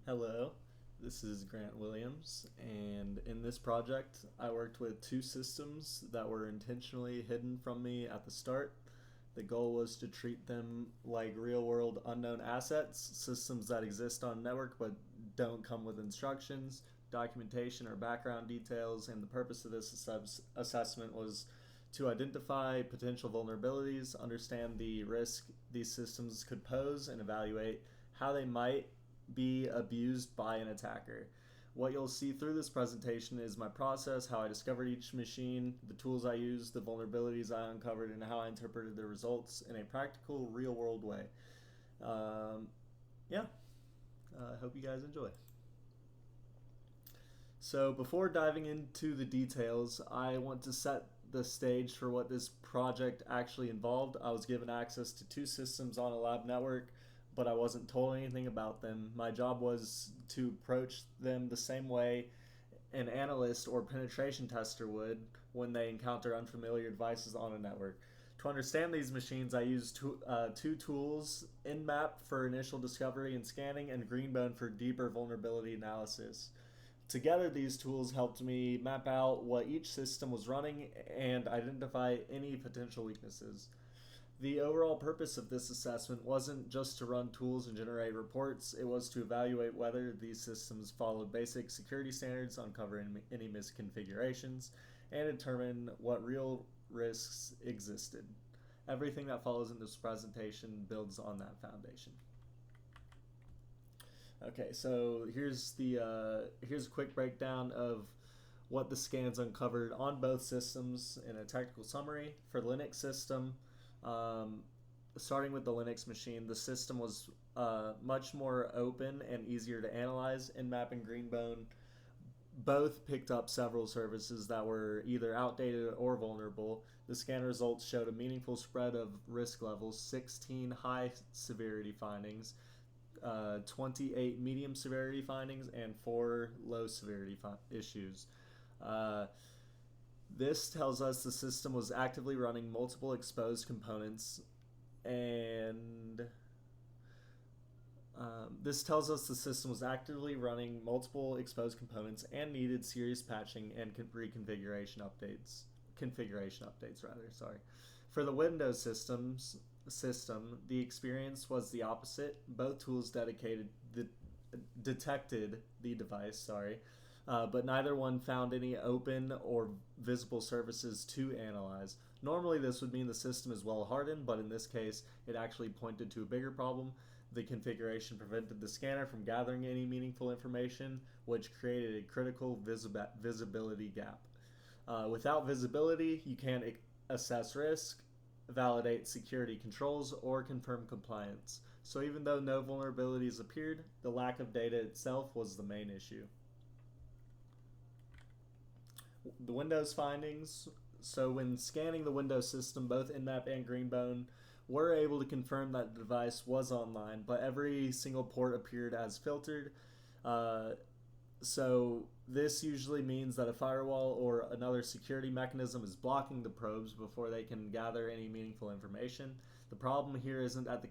Hello, this is Grant Williams, and in this project, I worked with two systems that were intentionally hidden from me at the start. The goal was to treat them like real world unknown assets, systems that exist on a network but don't come with instructions, documentation, or background details. And the purpose of this assessment was to identify potential vulnerabilities, understand the risk these systems could pose, and evaluate how they might be abused by an attacker. What you'll see through this presentation is my process, how I discovered each machine, the tools I used, the vulnerabilities I uncovered, and how I interpreted the results in a practical, real world way. Um, yeah, I hope you guys enjoy. So, before diving into the details, I want to set the stage for what this project actually involved. I was given access to two systems on a lab network, but I wasn't told anything about them. My job was to approach them the same way an analyst or penetration tester would when they encounter unfamiliar devices on a network. To understand these machines, I used two tools: Nmap for initial discovery and scanning, and Greenbone for deeper vulnerability analysis. Together, these tools helped me map out what each system was running and identify any potential weaknesses. The overall purpose of this assessment wasn't just to run tools and generate reports, it was to evaluate whether these systems followed basic security standards, uncover any misconfigurations, and determine what real risks existed. Everything that follows in this presentation builds on that foundation. Okay, so here's a quick breakdown of what the scans uncovered on both systems in a technical summary. For the Linux system, um, starting with the Linux machine, the system was much more open and easier to analyze. Nmap and Greenbone both picked up several services that were either outdated or vulnerable. The scan results showed a meaningful spread of risk levels: 16 high severity findings, 28 medium severity findings, and 4 low severity issues. Uh, this tells us the system was actively running multiple exposed components, and this tells us the system was actively running multiple exposed components and needed serious patching and reconfiguration updates. Configuration updates, rather. Sorry. For the Windows system, the experience was the opposite. Both tools detected the device. Sorry. But neither one found any open or visible surfaces to analyze. Normally, this would mean the system is well hardened, but in this case, it actually pointed to a bigger problem. The configuration prevented the scanner from gathering any meaningful information, which created a critical visibility gap. Without visibility, you can't assess risk, validate security controls, or confirm compliance. So, even though no vulnerabilities appeared, the lack of data itself was the main issue. The Windows findings. So, when scanning the Windows system, both Nmap and Greenbone were able to confirm that the device was online, but every single port appeared as filtered. Uh, so, this usually means that a firewall or another security mechanism is blocking the probes before they can gather any meaningful information. The problem here isn't that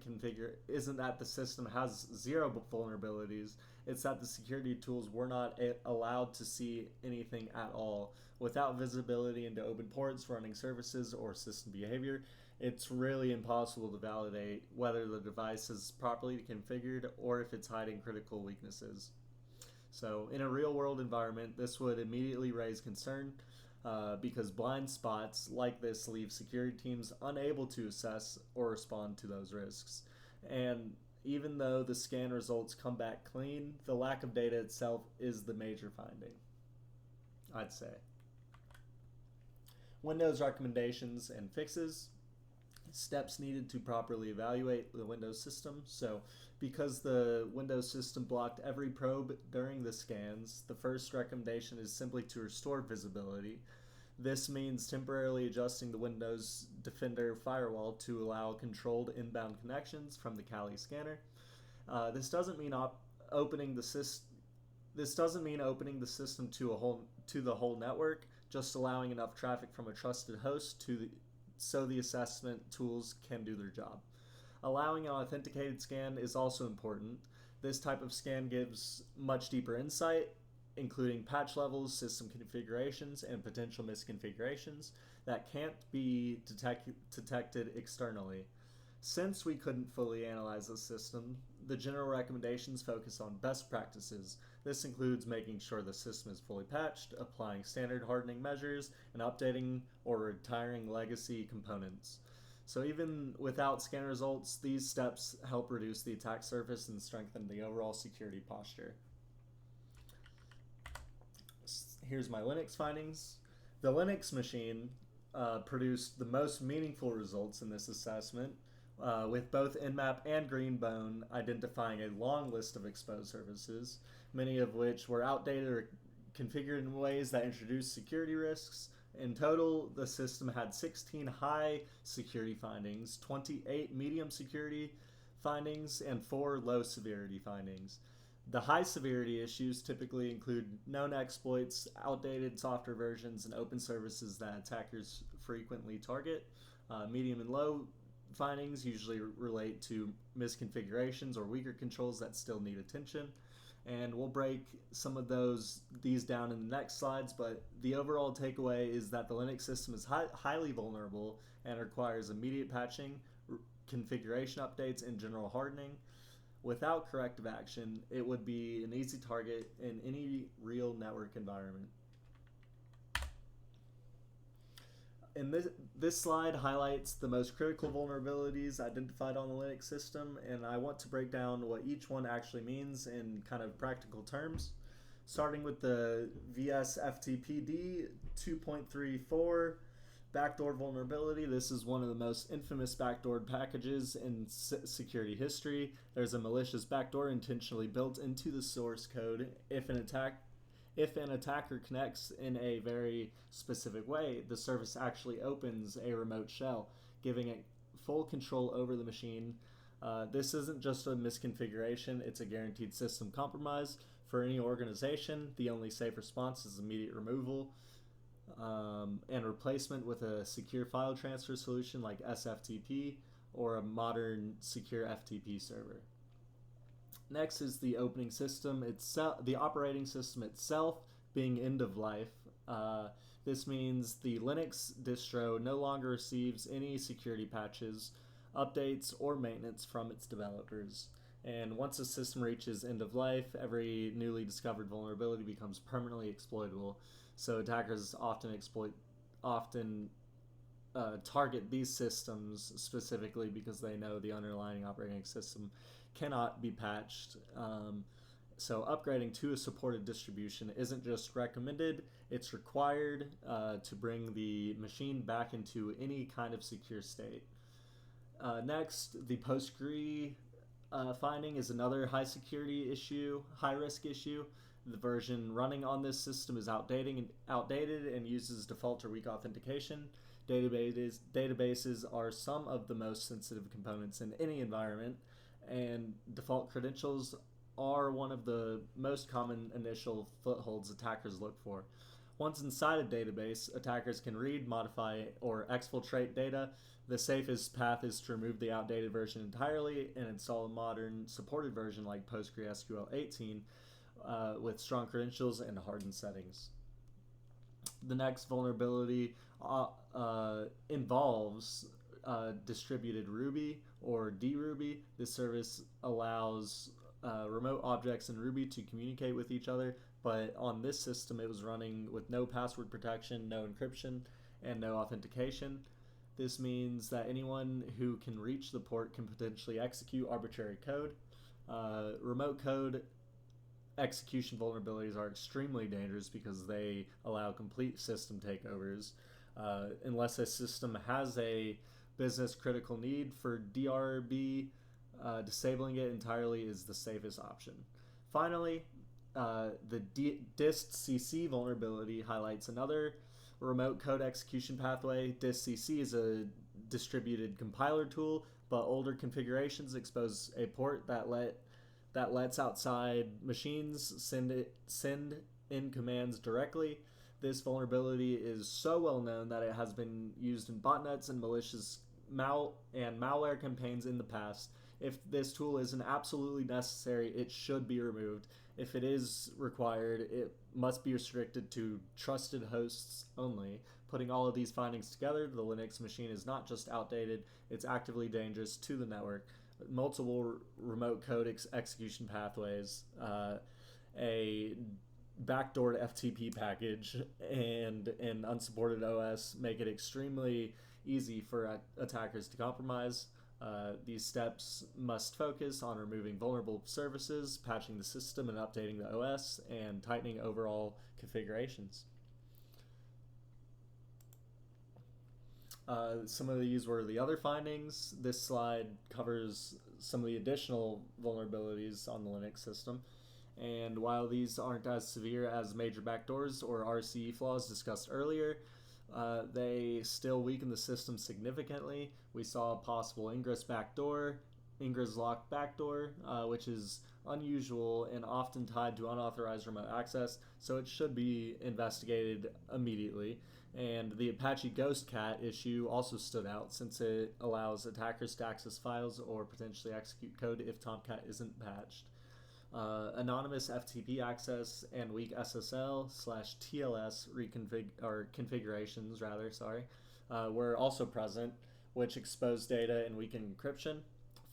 the system has zero vulnerabilities. It's that the security tools were not allowed to see anything at all. Without visibility into open ports, running services, or system behavior, it's really impossible to validate whether the device is properly configured or if it's hiding critical weaknesses. So, in a real world environment, this would immediately raise concern because blind spots like this leave security teams unable to assess or respond to those risks. And even though the scan results come back clean, the lack of data itself is the major finding, I'd say. Windows recommendations and fixes. Steps needed to properly evaluate the Windows system. So, because the Windows system blocked every probe during the scans, the first recommendation is simply to restore visibility. This means temporarily adjusting the Windows Defender firewall to allow controlled inbound connections from the Kali scanner. This doesn't mean opening the system. This doesn't mean opening the system to the whole network, just allowing enough traffic from a trusted host so the assessment tools can do their job. Allowing an authenticated scan is also important. This type of scan gives much deeper insight, including patch levels, system configurations, and potential misconfigurations that can't be detected externally. Since we couldn't fully analyze the system, the general recommendations focus on best practices. This includes making sure the system is fully patched, applying standard hardening measures, and updating or retiring legacy components. So even without scan results, these steps help reduce the attack surface and strengthen the overall security posture. Here's my Linux findings. The Linux machine produced the most meaningful results in this assessment, with both Nmap and Greenbone identifying a long list of exposed services, many of which were outdated or configured in ways that introduced security risks. In total, the system had 16 high security findings, 28 medium security findings, and 4 low severity findings. The high severity issues typically include known exploits, outdated software versions, and open services that attackers frequently target. Medium and low findings usually relate to misconfigurations or weaker controls that still need attention. And we'll break some of these down in the next slides, but the overall takeaway is that the Linux system is highly vulnerable and requires immediate patching, configuration updates, and general hardening. Without corrective action, it would be an easy target in any real network environment. And this slide highlights the most critical vulnerabilities identified on the Linux system, and I want to break down what each one actually means in kind of practical terms. Starting with the VS-FTPD 2.34 backdoor vulnerability. This is one of the most infamous backdoored packages in security history. There's a malicious backdoor intentionally built into the source code. If an attacker connects in a very specific way, the service actually opens a remote shell, giving it full control over the machine. This isn't just a misconfiguration, it's a guaranteed system compromise. For any organization, the only safe response is immediate removal and replacement with a secure file transfer solution like SFTP or a modern secure FTP server. Next is the opening system itself, the operating system itself being end of life. This means the Linux distro no longer receives any security patches, updates, or maintenance from its developers. And once a system reaches end of life, every newly discovered vulnerability becomes permanently exploitable. So attackers often target these systems specifically because they know the underlying operating system cannot be patched. So upgrading to a supported distribution isn't just recommended, it's required to bring the machine back into any kind of secure state. Next, the PostgRE finding is another high risk issue. The version running on this system is outdated and uses default or weak authentication. Databases are some of the most sensitive components in any environment, and default credentials are one of the most common initial footholds attackers look for. Once inside a database, attackers can read, modify, or exfiltrate data. The safest path is to remove the outdated version entirely and install a modern supported version like PostgreSQL 18 with strong credentials and hardened settings. The next vulnerability involves distributed Ruby or dRuby. This service allows remote objects in Ruby to communicate with each other, but on this system it was running with no password protection, no encryption, and no authentication. This means that anyone who can reach the port can potentially execute arbitrary code. Remote code execution vulnerabilities are extremely dangerous because they allow complete system takeovers. Unless a system has a business critical need for DRB, disabling it entirely is the safest option. Finally, the distcc vulnerability highlights another remote code execution pathway. Distcc is a distributed compiler tool, but older configurations expose a port that lets outside machines send in commands directly. This vulnerability is so well known that it has been used in botnets and malicious malware campaigns in the past. If this tool isn't absolutely necessary, it should be removed. If it is required, it must be restricted to trusted hosts only. Putting all of these findings together, the Linux machine is not just outdated, it's actively dangerous to the network. Multiple remote code execution pathways, a backdoored FTP package, and an unsupported OS make it extremely easy for attackers to compromise. These steps must focus on removing vulnerable services, patching the system and updating the OS, and tightening overall configurations. Some of these were the other findings. This slide covers some of the additional vulnerabilities on the Linux system. And while these aren't as severe as major backdoors or RCE flaws discussed earlier, they still weaken the system significantly. We saw a possible ingress backdoor, ingress locked backdoor, which is unusual and often tied to unauthorized remote access, so it should be investigated immediately. And the Apache GhostCat issue also stood out since it allows attackers to access files or potentially execute code if Tomcat isn't patched. Anonymous FTP access and weak SSL/TLS configurations were also present, which exposed data and weakened encryption.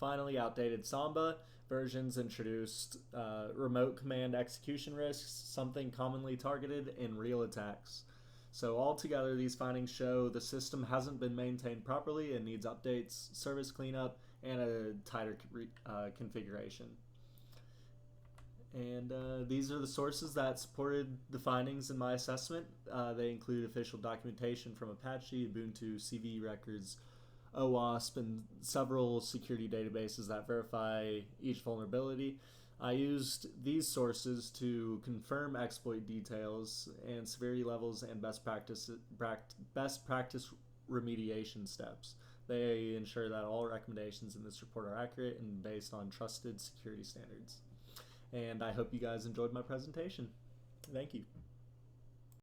Finally, outdated Samba versions introduced remote command execution risks, something commonly targeted in real attacks. So altogether, these findings show the system hasn't been maintained properly and needs updates, service cleanup, and a tighter configuration. And these are the sources that supported the findings in my assessment. They include official documentation from Apache, Ubuntu, CV records, OWASP, and several security databases that verify each vulnerability. I used these sources to confirm exploit details and severity levels and best practice remediation steps. They ensure that all recommendations in this report are accurate and based on trusted security standards. And I hope you guys enjoyed my presentation. Thank you.